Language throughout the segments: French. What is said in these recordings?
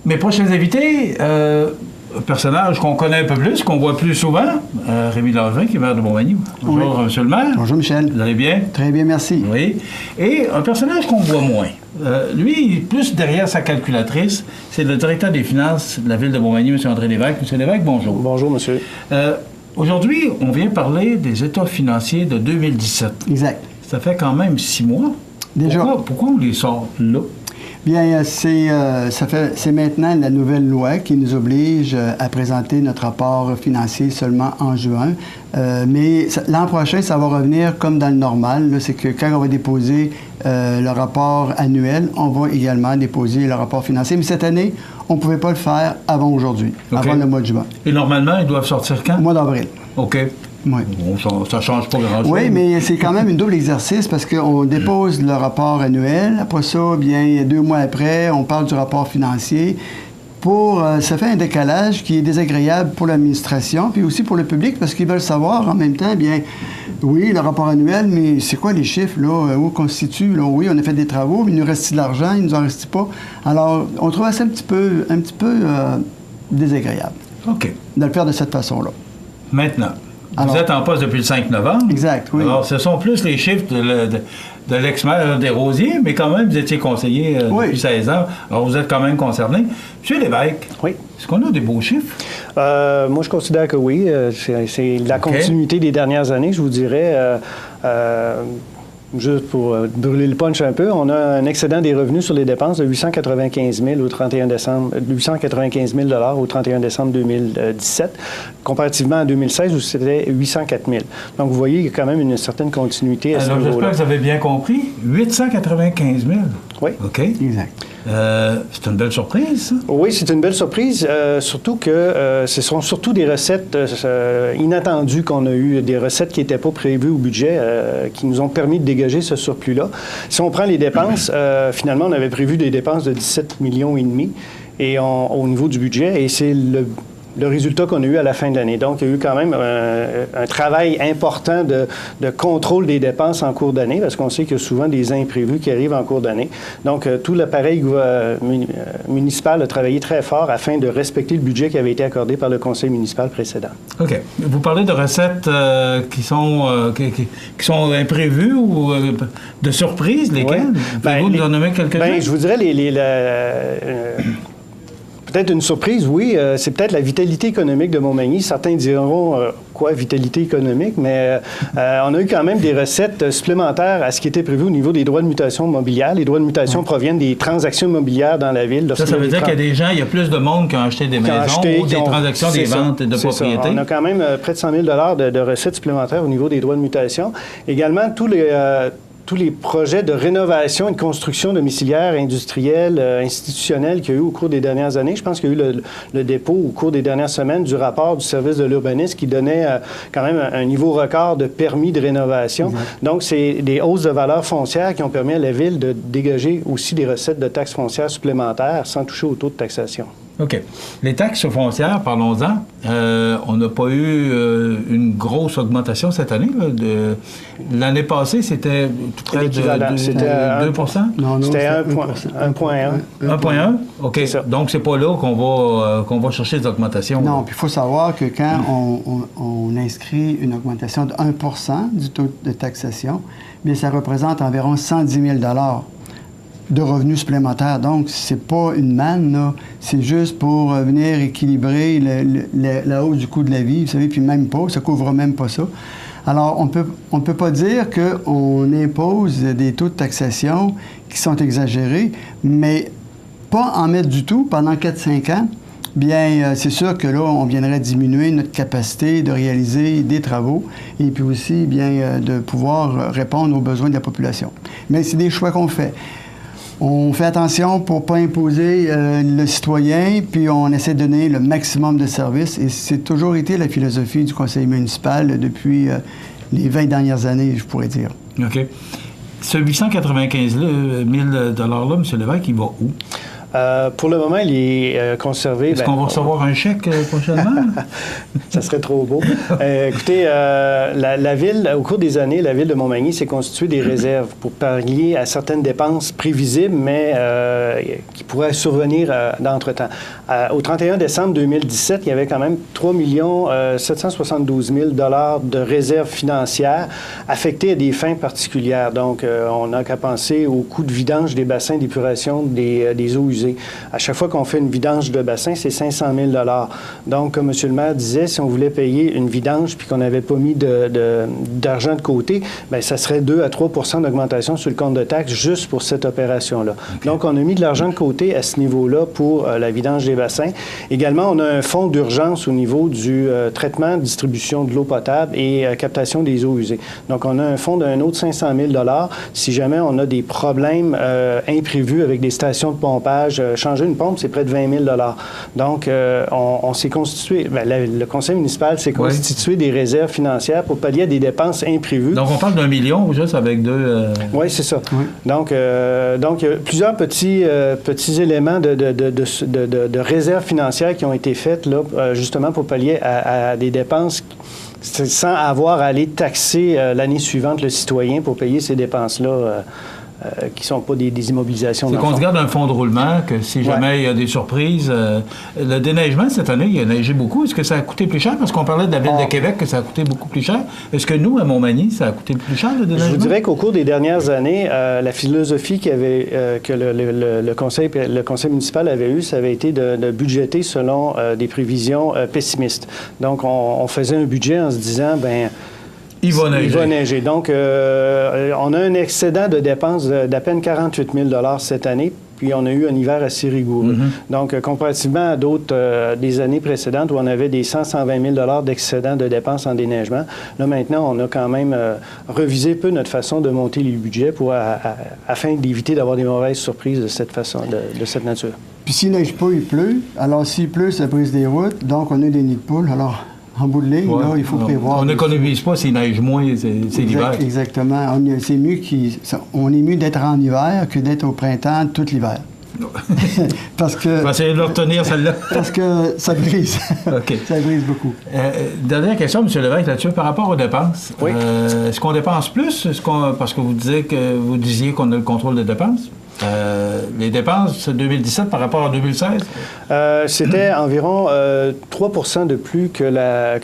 Mes prochains invités, un personnage qu'on connaît un peu plus, qu'on voit plus souvent, Rémi Langevin, qui est maire de Montmagny. Bonjour, oui. Monsieur le maire. Bonjour, Michel. Vous allez bien? Très bien, merci. Oui. Et un personnage qu'on voit moins. Lui, plus derrière sa calculatrice, c'est le directeur des finances de la ville de Montmagny, M. André Lévesque. M. Lévesque, bonjour. Bonjour, monsieur. Aujourd'hui, on vient parler des états financiers de 2017. Exact. Ça fait quand même 6 mois. Déjà. Pourquoi on les sort là? Bien, c'est maintenant la nouvelle loi qui nous oblige à présenter notre rapport financier seulement en juin. Mais l'an prochain, ça va revenir comme dans le normal. C'est que quand on va déposer le rapport annuel, on va également déposer le rapport financier. Mais cette année, on ne pouvait pas le faire avant aujourd'hui, avant le mois de juin. Et normalement, ils doivent sortir quand? Au mois d'avril. OK. Oui. Bon, ça ne change pas grand-chose. Oui, mais c'est quand même une double exercice parce qu'on dépose le rapport annuel. Après ça, bien, 2 mois après, on parle du rapport financier. Ça fait un décalage qui est désagréable pour l'administration, puis aussi pour le public, parce qu'ils veulent savoir en même temps, bien, oui, le rapport annuel, mais c'est quoi les chiffres, là? Où constitue? Là? Oui, on a fait des travaux, mais il nous reste de l'argent, il nous en reste pas. Alors, on trouve ça un petit peu désagréable. OK. De le faire de cette façon-là. Maintenant. Vous êtes en poste depuis le 5 novembre. Exact, oui. Alors, ce sont plus les chiffres de l'ex-maire Desrosiers, mais quand même, vous étiez conseiller depuis 16 ans. Alors, vous êtes quand même concerné. Monsieur Lévesque, est-ce qu'on a des beaux chiffres? Moi, je considère que oui. C'est la continuité des dernières années, je vous dirais. Juste pour brûler le punch un peu, on a un excédent des revenus sur les dépenses de 895 000 au 31 décembre, 895 000 au 31 décembre 2017, comparativement à 2016 où c'était 804 000. Donc, vous voyez, il y a quand même une certaine continuité à ce niveau-là. J'espère que vous avez bien compris. 895 000. Oui. OK. Exact. C'est une belle surprise, ça? Oui, c'est une belle surprise, surtout que ce sont surtout des recettes inattendues qu'on a eues, des recettes qui n'étaient pas prévues au budget, qui nous ont permis de dégager ce surplus-là. Si on prend les dépenses, finalement, on avait prévu des dépenses de 17,5 millions et au niveau du budget, et c'est le résultat qu'on a eu à la fin de l'année. Donc, il y a eu quand même un travail important de contrôle des dépenses en cours d'année, parce qu'on sait qu'il y a souvent des imprévus qui arrivent en cours d'année. Donc, tout l'appareil municipal a travaillé très fort afin de respecter le budget qui avait été accordé par le conseil municipal précédent. OK. Vous parlez de recettes qui sont imprévues ou de surprises, lesquelles? Pouvez-vous nous en nommer quelques-unes? Je vous dirais peut-être une surprise, oui. C'est peut-être la vitalité économique de Montmagny. Certains diront, quoi, vitalité économique? Mais on a eu quand même des recettes supplémentaires à ce qui était prévu au niveau des droits de mutation mobilière. Les droits de mutation proviennent des transactions immobilières dans la ville. Ça veut dire qu'il y a des gens, il y a plus de monde qui ont acheté des maisons ou des transactions, des ventes de propriétés. On a quand même près de 100 000 de recettes supplémentaires au niveau des droits de mutation. Également, tous les projets de rénovation et de construction domiciliaire, industrielle, institutionnelle qu'il y a eu au cours des dernières années. Je pense qu'il y a eu le dépôt au cours des dernières semaines du rapport du service de l'urbanisme qui donnait quand même un niveau record de permis de rénovation. Donc, c'est des hausses de valeur foncière qui ont permis à la Ville de dégager aussi des recettes de taxes foncières supplémentaires sans toucher au taux de taxation. OK. Les taxes foncières, parlons-en. On n'a pas eu une grosse augmentation cette année. L'année passée, c'était tout près de 2 Non, c'était 1,1 1,1 OK. Donc, c'est pas là qu'on va chercher des augmentations. Non, puis il faut savoir que quand on inscrit une augmentation de 1 du taux de taxation, bien, ça représente environ 110 000 de revenus supplémentaires. Donc, c'est pas une manne, là. C'est juste pour venir équilibrer la hausse du coût de la vie, vous savez, puis même pas, ça couvre même pas ça. Alors, on peut pas dire qu'on impose des taux de taxation qui sont exagérés, mais pas en mettre du tout pendant 4-5 ans. Bien, c'est sûr que là, on viendrait diminuer notre capacité de réaliser des travaux et puis aussi, bien, de pouvoir répondre aux besoins de la population. Mais c'est des choix qu'on fait. On fait attention pour ne pas imposer le citoyen, puis on essaie de donner le maximum de services. Et c'est toujours été la philosophie du conseil municipal depuis les 20 dernières années, je pourrais dire. OK. Ce 895 000 $-là, M. Lévesque, il va où? Pour le moment, il est conservé. Est-ce qu'on va recevoir un chèque prochainement? Ça serait trop beau. Écoutez, la Ville, au cours des années, la Ville de Montmagny s'est constituée des réserves pour pallier à certaines dépenses prévisibles, mais qui pourraient survenir d'entre-temps. Au 31 décembre 2017, il y avait quand même 3 772 000 de réserves financières affectées à des fins particulières. Donc, on n'a qu'à penser au coût de vidange des bassins d'épuration des eaux usées. À chaque fois qu'on fait une vidange de bassin, c'est 500 000 Donc, comme M. le maire disait, si on voulait payer une vidange puis qu'on n'avait pas mis d'argent de côté, bien, ça serait 2 à 3 d'augmentation sur le compte de taxes juste pour cette opération-là. Okay. Donc, on a mis de l'argent de côté à ce niveau-là pour la vidange des bassins. Également, on a un fonds d'urgence au niveau du traitement, distribution de l'eau potable et captation des eaux usées. Donc, on a un fonds d'un autre 500 000 si jamais on a des problèmes imprévus avec des stations de pompage. Changer une pompe, c'est près de 20 000 Donc, on s'est constitué, bien, le conseil municipal s'est constitué des réserves financières pour pallier à des dépenses imprévues. Donc, on parle d'1 million juste avec deux... Oui, c'est ça. Oui. Donc, il y a plusieurs petits éléments de réserves financières qui ont été faites là, justement pour pallier à des dépenses sans avoir à aller taxer l'année suivante le citoyen pour payer ces dépenses-là. Qui ne sont pas des immobilisations. C'est qu'on se garde un fonds de roulement, que si jamais il y a des surprises. Le déneigement, cette année, il a neigé beaucoup. Est-ce que ça a coûté plus cher? Parce qu'on parlait de la Ville de Québec, que ça a coûté beaucoup plus cher. Est-ce que nous, à Montmagny, ça a coûté plus cher, le déneigement? Je vous dirais qu'au cours des dernières années, la philosophie que le conseil municipal avait eue, ça avait été de budgéter selon des prévisions pessimistes. Donc, on faisait un budget en se disant, bien, il va neiger. Donc, on a un excédent de dépenses d'à peine 48 000 cette année, puis on a eu un hiver assez rigoureux. Donc, comparativement à d'autres des années précédentes où on avait des 120 000 d'excédent de dépenses en déneigement, là, maintenant, on a quand même revisé un peu notre façon de monter les budgets afin d'éviter d'avoir des mauvaises surprises de cette façon, de cette nature. Puis s'il neige pas, il pleut. Alors, s'il pleut, ça brise des routes. Donc, on a des nids de poules. Alors... En bout de ligne, là, il faut prévoir. On n'économise pas s'il neige moins, c'est l'hiver. Exactement. C'est mieux on est mieux d'être en hiver que d'être au printemps tout l'hiver. Parce que... On va essayer de le retenir, celle-là. Parce que ça brise. Okay. Ça brise beaucoup. Dernière question, M. Lévesque, là-dessus, par rapport aux dépenses. Oui. Est-ce qu'on dépense plus? Parce que vous disiez qu'on a le contrôle des dépenses. Les dépenses 2017 par rapport à 2016? C'était environ 3 de plus que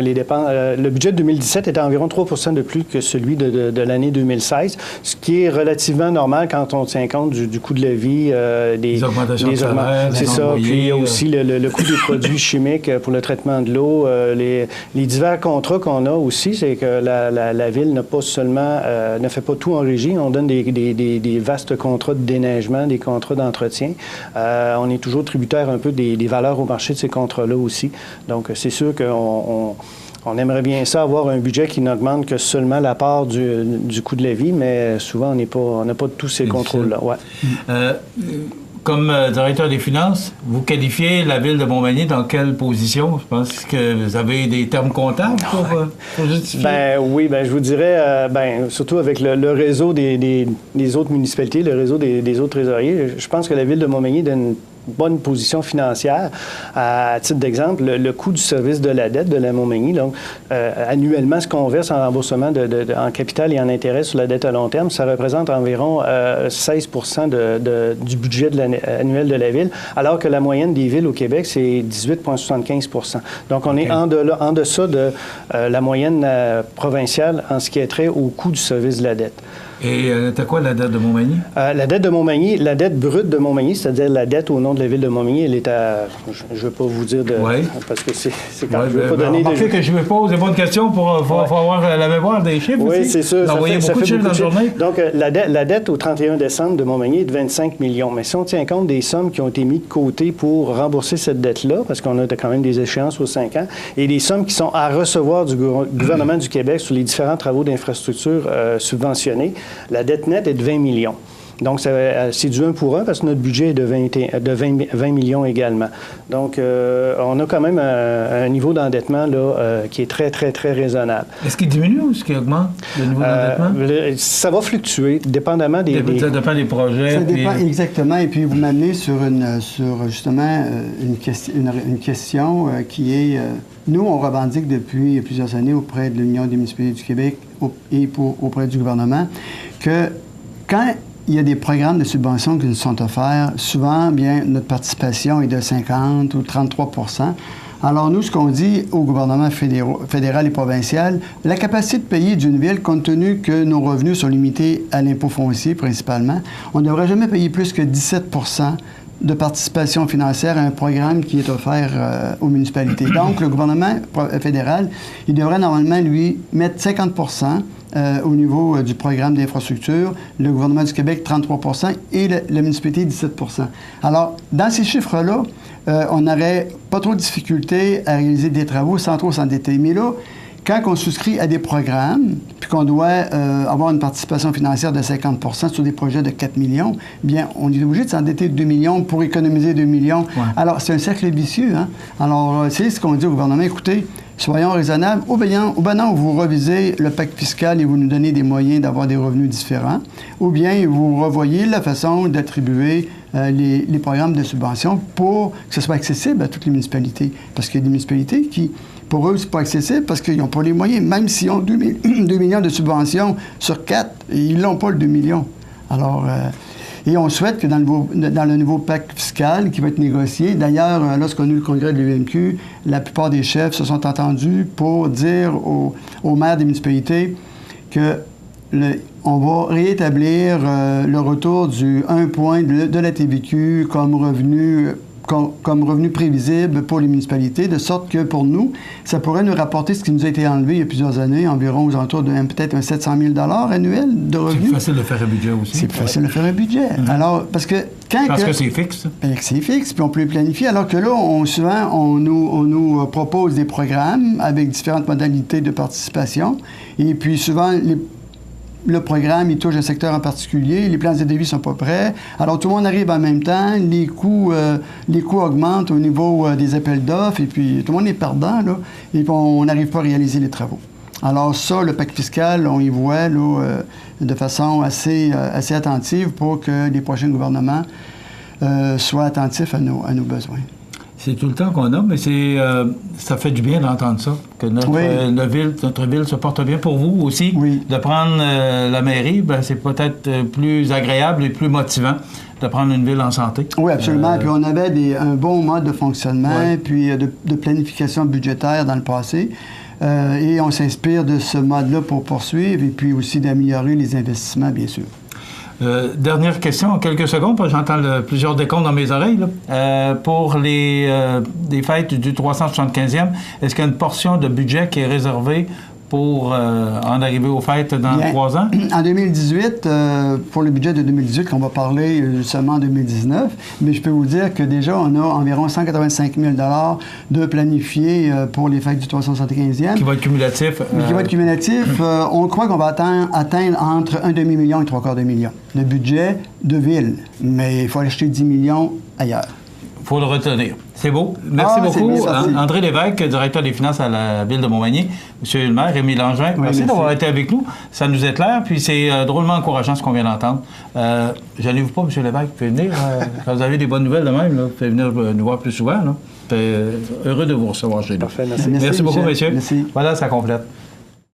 les dépenses. Le budget de 2017 était environ 3 de plus que celui de l'année 2016, ce qui est relativement normal quand on tient compte du coût de la vie, des augmentations de salaire, c'est ça. Puis il y a aussi le coût des produits chimiques pour le traitement de l'eau. Les divers contrats qu'on a aussi, c'est que la Ville n'a pas seulement ne fait pas tout en régie. On donne des vastes contrats de déneigement, des contrats d'entretien. On est toujours tributaire un peu des valeurs au marché de ces contrats-là aussi. Donc, c'est sûr qu'on aimerait bien ça, avoir un budget qui n'augmente que seulement la part du coût de la vie, mais souvent, on n'a pas tous ces contrôles-là. Ouais. Comme directeur des finances, vous qualifiez la Ville de Montmagny dans quelle position? Je pense que vous avez des termes comptables pour justifier. Oui, je vous dirais, surtout avec le réseau des autres municipalités, le réseau des autres trésoriers, je pense que la Ville de Montmagny donne bonne position financière. À titre d'exemple, le coût du service de la dette de la Montmagny, donc annuellement, ce qu'on verse en remboursement en capital et en intérêt sur la dette à long terme, ça représente environ 16 du budget annuel de la Ville, alors que la moyenne des villes au Québec, c'est 18,75 Donc, on est en deçà de la moyenne provinciale en ce qui est trait au coût du service de la dette. Et t'as quoi la dette de Montmagny? La dette de Montmagny, la dette brute de Montmagny, c'est-à-dire la dette au nom de la Ville de Montmagny, elle est à... Je ne veux pas vous dire de... Oui. Parce que c'est quand je ne veux pas donner... Remarquez que je me pose des bonnes questions pour avoir la mémoire des chiffres aussi. Oui, c'est sûr. Vous envoyez beaucoup de chiffres dans la journée. Donc, la dette au 31 décembre de Montmagny est de 25 millions. Mais si on tient compte des sommes qui ont été mises de côté pour rembourser cette dette-là, parce qu'on a quand même des échéances aux 5 ans, et des sommes qui sont à recevoir du gouvernement du Québec sur les différents travaux d'infrastructure subventionnés, la dette nette est de 20 millions. Donc, c'est du 1 pour 1 parce que notre budget est de 20 millions également. Donc, on a quand même un niveau d'endettement là, qui est très, très, très raisonnable. Est-ce qu'il diminue ou est-ce qu'il augmente, le niveau d'endettement? Ça va fluctuer, dépendamment Ça dépend des projets. Ça dépend, exactement. Et puis, vous m'amenez sur justement une question qui est... nous, on revendique depuis plusieurs années auprès de l'Union des municipalités du Québec et auprès du gouvernement que quand il y a des programmes de subvention qui nous sont offerts, souvent, bien, notre participation est de 50 ou 33 %. Alors, nous, ce qu'on dit au gouvernement fédéral et provincial, la capacité de payer d'une ville, compte tenu que nos revenus sont limités à l'impôt foncier principalement, on ne devrait jamais payer plus que 17 % de participation financière à un programme qui est offert aux municipalités. Donc, le gouvernement fédéral, il devrait normalement, lui, mettre 50 % au niveau du programme d'infrastructure, le gouvernement du Québec, 33 % et la municipalité, 17 %. Alors, dans ces chiffres-là, on n'aurait pas trop de difficultés à réaliser des travaux sans trop s'endetter. Mais là, quand on souscrit à des programmes, puis qu'on doit avoir une participation financière de 50 % sur des projets de 4 millions, bien, on est obligé de s'endetter de 2 millions pour économiser 2 millions. Ouais. Alors, c'est un cercle vicieux, hein? Alors, c'est ce qu'on dit au gouvernement, écoutez, soyons raisonnables, ou bien non, vous revisez le pacte fiscal et vous nous donnez des moyens d'avoir des revenus différents, ou bien vous revoyez la façon d'attribuer les programmes de subvention pour que ce soit accessible à toutes les municipalités. Parce qu'il y a des municipalités qui, pour eux, c'est pas accessible parce qu'ils n'ont pas les moyens. Même s'ils ont 2 millions de subventions sur 4, ils n'ont pas le 2 millions. Alors, et on souhaite que dans le nouveau pacte fiscal qui va être négocié, d'ailleurs, lorsqu'on a eu le congrès de l'UMQ, la plupart des chefs se sont entendus pour dire aux maires des municipalités que on va rétablir le retour du 1 point de la TVQ comme revenu prévisible pour les municipalités, de sorte que pour nous, ça pourrait nous rapporter ce qui nous a été enlevé il y a plusieurs années, environ aux alentours de peut-être un 700 000 $ annuel de revenus. C'est plus facile de faire un budget aussi. C'est plus facile de faire un budget. Alors, parce que Parce que c'est fixe. C'est fixe, puis on peut le planifier, alors que là, souvent, on nous propose des programmes avec différentes modalités de participation, et puis souvent, le programme, il touche un secteur en particulier, les plans de devis ne sont pas prêts. Alors, tout le monde arrive en même temps, les coûts augmentent au niveau des appels d'offres, et puis tout le monde est perdant, là, et puis on n'arrive pas à réaliser les travaux. Alors ça, le pacte fiscal, on y voit là, de façon assez attentive pour que les prochains gouvernements soient attentifs à nos besoins. C'est tout le temps qu'on a, mais ça fait du bien d'entendre ça, que notre ville se porte bien. Pour vous aussi, de prendre la mairie, c'est peut-être plus agréable et plus motivant de prendre une ville en santé. Oui, absolument. Puis on avait un bon mode de fonctionnement, puis de planification budgétaire dans le passé. Et on s'inspire de ce mode-là pour poursuivre et puis aussi d'améliorer les investissements, bien sûr. Dernière question, en quelques secondes, parce que j'entends plusieurs décomptes dans mes oreilles. Pour les fêtes du 375e, est-ce qu'il y a une portion de budget qui est réservée pour en arriver aux fêtes dans 3 ans? En 2018, pour le budget de 2018, qu'on va parler seulement en 2019, mais je peux vous dire que déjà, on a environ 185 000 $ de planifiés pour les fêtes du 375e. Qui va être cumulatif. Qui va être cumulatif. On croit qu'on va atteindre entre 1 demi-million et 3/4 de million de budget de ville. Mais il faut acheter 10 millions ailleurs. Il faut le retenir. C'est beau. Merci beaucoup. André Lévesque, directeur des finances à la Ville de Montmagny. Monsieur le maire, Rémi Langevin, merci d'avoir été avec nous. Ça nous éclaire, puis c'est drôlement encourageant ce qu'on vient d'entendre. Gênez-vous pas, Monsieur Lévesque, vous pouvez venir. Quand vous avez des bonnes nouvelles de même, vous pouvez venir nous voir plus souvent. Heureux de vous recevoir chez nous. Parfait, merci. Merci beaucoup, messieurs. Merci. Voilà, ça complète.